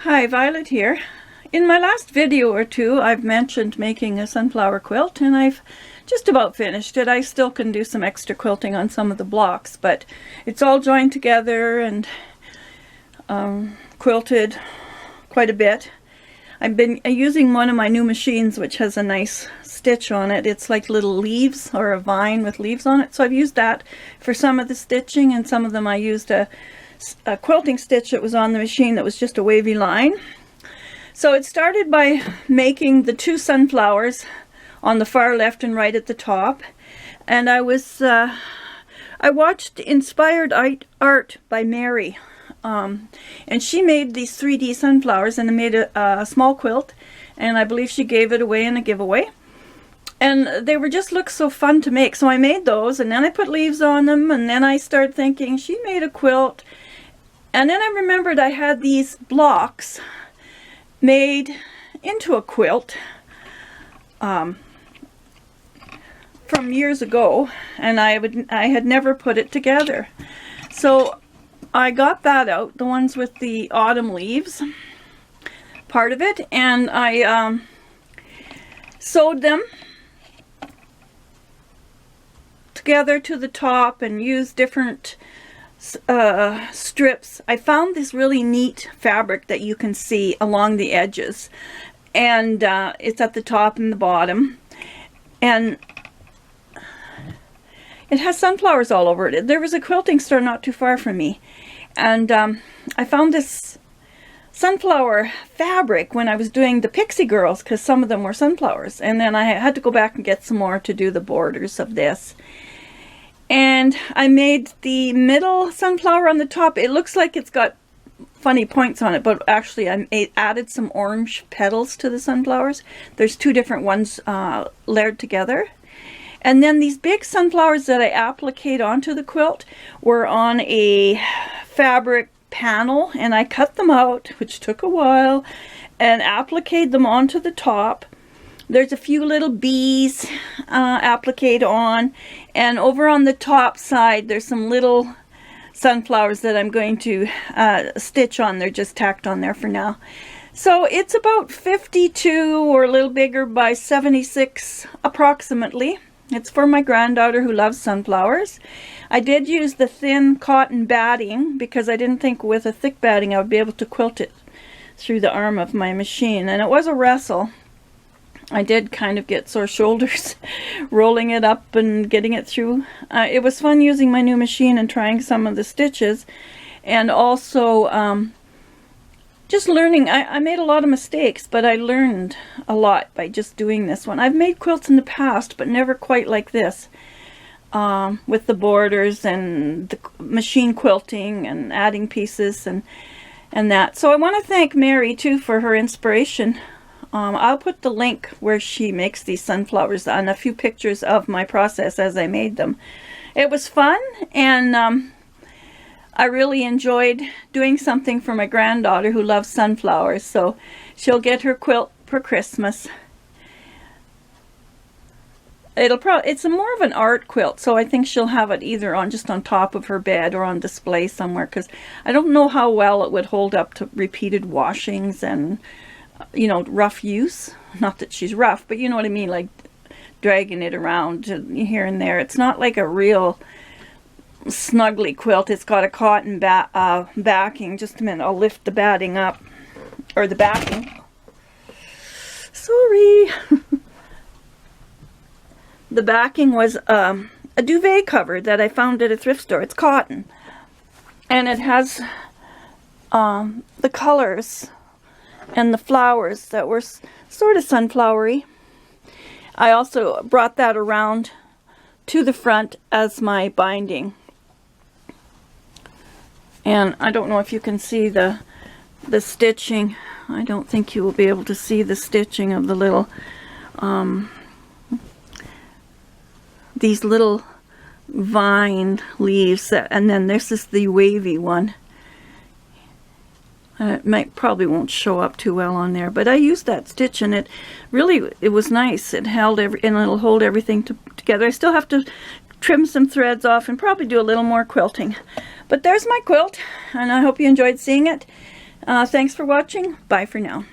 Hi, Violet here. In my last video or two, I've mentioned making a sunflower quilt, and I've just about finished it. I still can do some extra quilting on some of the blocks, but it's all joined together and quilted quite a bit. I've been using one of my new machines, which has a nice stitch on it. It's like little leaves, or a vine with leaves on it. So I've used that for some of the stitching, and some of them I used a quilting stitch that was on the machine that was just a wavy line. So it started by making the two sunflowers on the far left and right at the top, and I watched Inspired Art by Mary, and she made these 3D sunflowers, and I made a small quilt, and I believe she gave it away in a giveaway. And they were just looked so fun to make, so I made those, and then I put leaves on them, and then I started thinking she made a quilt. And then I remembered I had these blocks made into a quilt from years ago, and I had never put it together. So I got that out, the ones with the autumn leaves, part of it, and I sewed them together to the top and used different strips. I found this really neat fabric that you can see along the edges, and it's at the top and the bottom, and it has sunflowers all over it. There was a quilting store not too far from me, and I found this sunflower fabric when I was doing the Pixie Girls, because some of them were sunflowers, and then I had to go back and get some more to do the borders of this. And I made the middle sunflower on the top. It looks like it's got funny points on it, but actually I added some orange petals to the sunflowers. There's two different ones layered together. And then these big sunflowers that I appliqued onto the quilt were on a fabric panel, and I cut them out, which took a while, and appliqued them onto the top. There's a few little bees appliqued on, and over on the top side there's some little sunflowers that I'm going to stitch on. They're just tacked on there for now. So it's about 52 or a little bigger by 76 approximately. It's for my granddaughter who loves sunflowers. I did use the thin cotton batting because I didn't think with a thick batting I would be able to quilt it through the arm of my machine, and it was a wrestle. I did kind of get sore shoulders rolling it up and getting it through. It was fun using my new machine and trying some of the stitches, and also just learning. I made a lot of mistakes, but I learned a lot by just doing this one. I've made quilts in the past, but never quite like this, with the borders and the machine quilting and adding pieces and that. So I want to thank Mary too for her inspiration. I'll put the link where she makes these sunflowers and a few pictures of my process as I made them. It was fun, and I really enjoyed doing something for my granddaughter who loves sunflowers, so she'll get her quilt for Christmas. It's more of an art quilt, so I think she'll have it either just on top of her bed or on display somewhere, because I don't know how well it would hold up to repeated washings and, you know, rough use. Not that she's rough, but you know what I mean, like dragging it around here and there. It's not like a real snuggly quilt. It's got a cotton backing. Just a minute, I'll lift the batting up, or the backing. Sorry. The backing was a duvet cover that I found at a thrift store. It's cotton, and it has the colors and the flowers that were sort of sunflowery. I also brought that around to the front as my binding. And I don't know if you can see the stitching. I don't think you will be able to see the stitching of the little these little vine leaves, and then this is the wavy one. It probably won't show up too well on there, but I used that stitch, and it was nice. It held and it'll hold everything together. I still have to trim some threads off and probably do a little more quilting. But there's my quilt, and I hope you enjoyed seeing it. Thanks for watching. Bye for now.